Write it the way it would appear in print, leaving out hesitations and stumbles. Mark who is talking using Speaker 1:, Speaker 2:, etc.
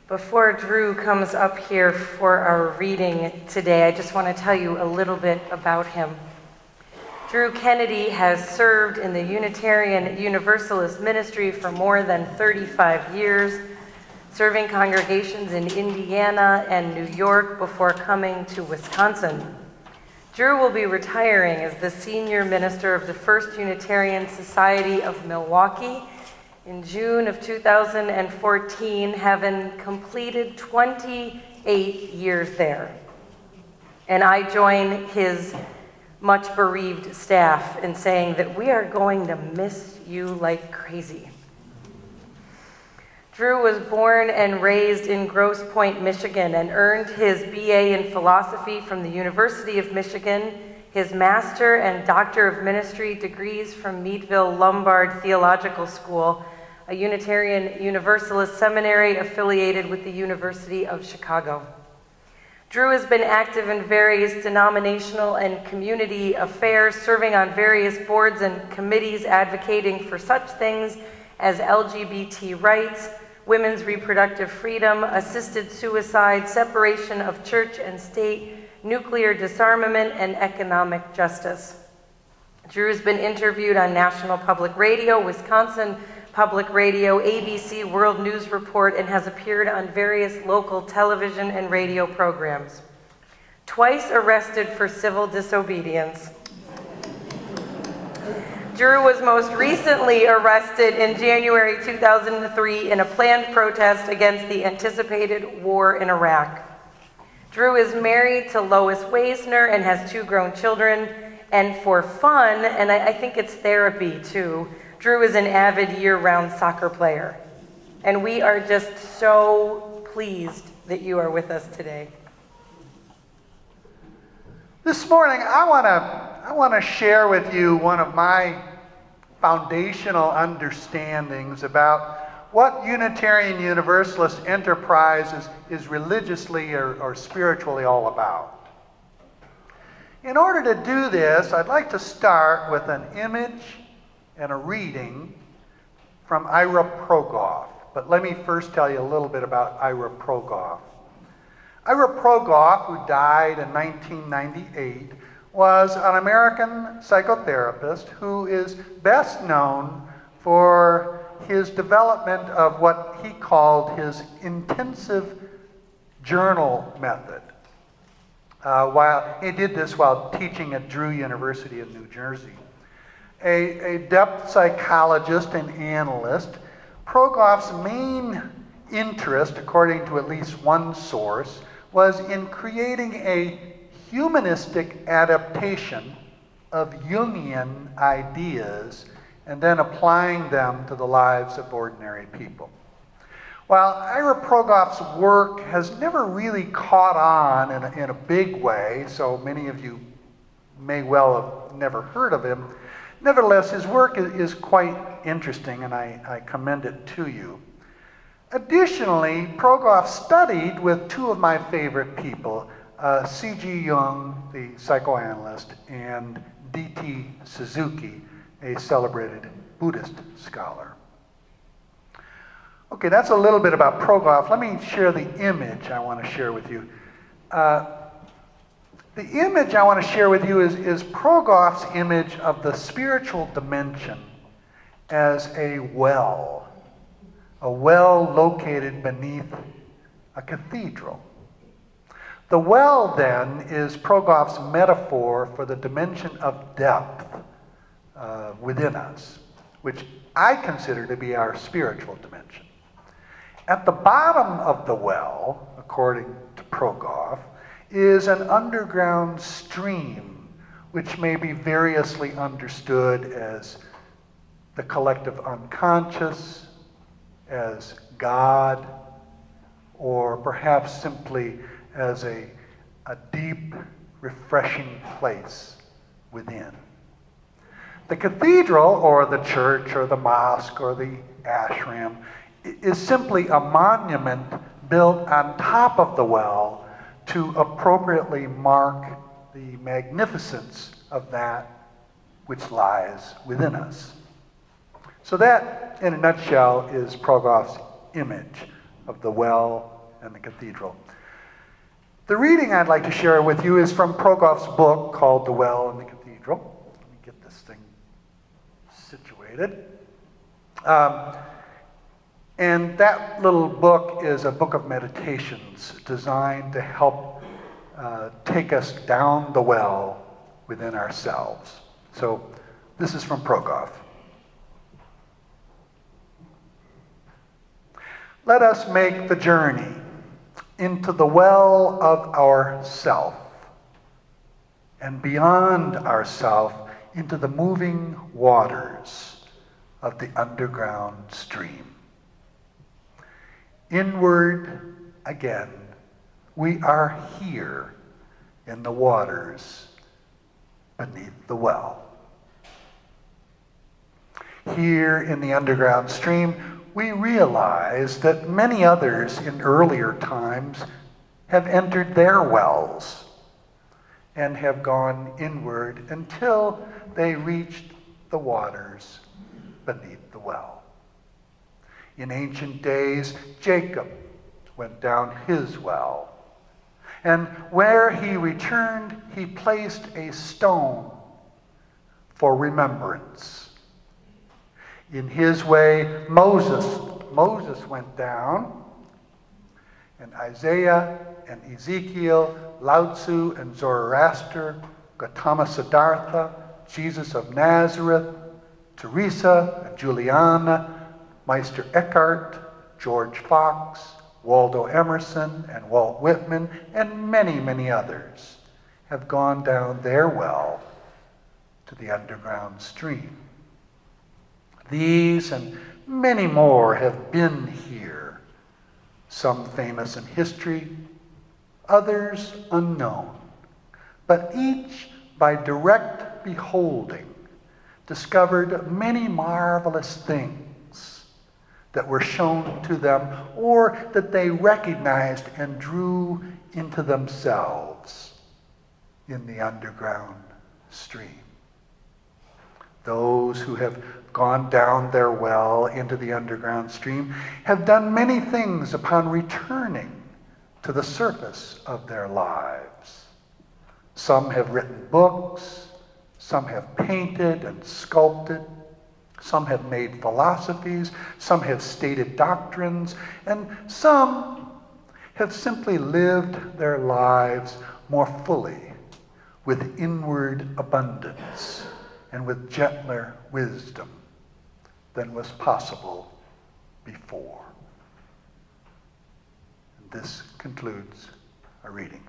Speaker 1: Before Drew comes up here for our reading today, I just want to tell you a little bit about him. Drew Kennedy has served in the Unitarian Universalist ministry for more than 35 years, serving congregations in Indiana and New York before coming to Wisconsin. Drew will be retiring as the senior minister of the First Unitarian Society of Milwaukee in June of 2014, having completed 28 years there. And I join his much bereaved staff in saying that we are going to miss you like crazy. Drew was born and raised in Grosse Pointe, Michigan, and earned his BA in philosophy from the University of Michigan, his Master and Doctor of Ministry degrees from Meadville Lombard Theological School, a Unitarian Universalist seminary affiliated with the University of Chicago. Drew has been active in various denominational and community affairs, serving on various boards and committees advocating for such things as LGBT rights, women's reproductive freedom, assisted suicide, separation of church and state, nuclear disarmament, and economic justice. Drew has been interviewed on National Public Radio, Wisconsin Public Radio, ABC World News Report, and has appeared on various local television and radio programs. Twice arrested for civil disobedience. Drew was most recently arrested in January 2003 in a planned protest against the anticipated war in Iraq. Drew is married to Lois Weisner and has 2 grown children. And for fun, and I think it's therapy too, Drew is an avid year-round soccer player. And we are just so pleased that you are with us today.
Speaker 2: This morning, I want to share with you one of my foundational understandings about what Unitarian Universalist enterprise is religiously or spiritually all about. In order to do this, I'd like to start with an image and a reading from Ira Progoff. But let me first tell you a little bit about Ira Progoff. Ira Progoff, who died in 1998, was an American psychotherapist who is best known for his development of what he called his intensive journal method. He did this while teaching at Drew University in New Jersey. A depth psychologist and analyst, Progoff's main interest, according to at least one source, was in creating a humanistic adaptation of Jungian ideas and then applying them to the lives of ordinary people. While Ira Progoff's work has never really caught on in a big way, so many of you may well have never heard of him, nevertheless, his work is quite interesting, and I commend it to you. Additionally, Progoff studied with 2 of my favorite people, C.G. Jung, the psychoanalyst, and D.T. Suzuki, a celebrated Buddhist scholar. Okay, that's a little bit about Progoff. Let me share the image I want to share with you. The image I want to share with you is Progoff's image of the spiritual dimension as a well located beneath a cathedral. The well, then, is Progoff's metaphor for the dimension of depth within us, which I consider to be our spiritual dimension. At the bottom of the well, according to Progoff, is an underground stream, which may be variously understood as the collective unconscious, as God, or perhaps simply as a deep, refreshing place within. The cathedral, or the church, or the mosque, or the ashram, is simply a monument built on top of the well to appropriately mark the magnificence of that which lies within us. So that, in a nutshell, is Progoff's image of the well and the Cathedral. The reading I'd like to share with you is from Progoff's book called The Well and the Cathedral. Let me get this thing situated. And that little book is a book of meditations designed to help take us down the well within ourselves. So this is from Progoff. Let us make the journey into the well of ourself, and beyond ourself into the moving waters of the underground stream. Inward again, we are here in the waters beneath the well. Here in the underground stream, we realize that many others in earlier times have entered their wells and have gone inward until they reached the waters beneath the well. In ancient days, Jacob went down his well, and where he returned, he placed a stone for remembrance. In his way, Moses went down, and Isaiah and Ezekiel, Lao Tzu and Zoroaster, Gautama Siddhartha, Jesus of Nazareth, Teresa and Juliana, Meister Eckhart, George Fox, Waldo Emerson and Walt Whitman, and many, many others have gone down their well to the underground stream. These and many more have been here, some famous in history, others unknown, but each by direct beholding discovered many marvelous things that were shown to them or that they recognized and drew into themselves in the underground stream. Those who have gone down their well into the underground stream have done many things upon returning to the surface of their lives. Some have written books, some have painted and sculpted, some have made philosophies, some have stated doctrines, and some have simply lived their lives more fully with inward abundance and with gentler wisdom than was possible before. And this concludes our reading.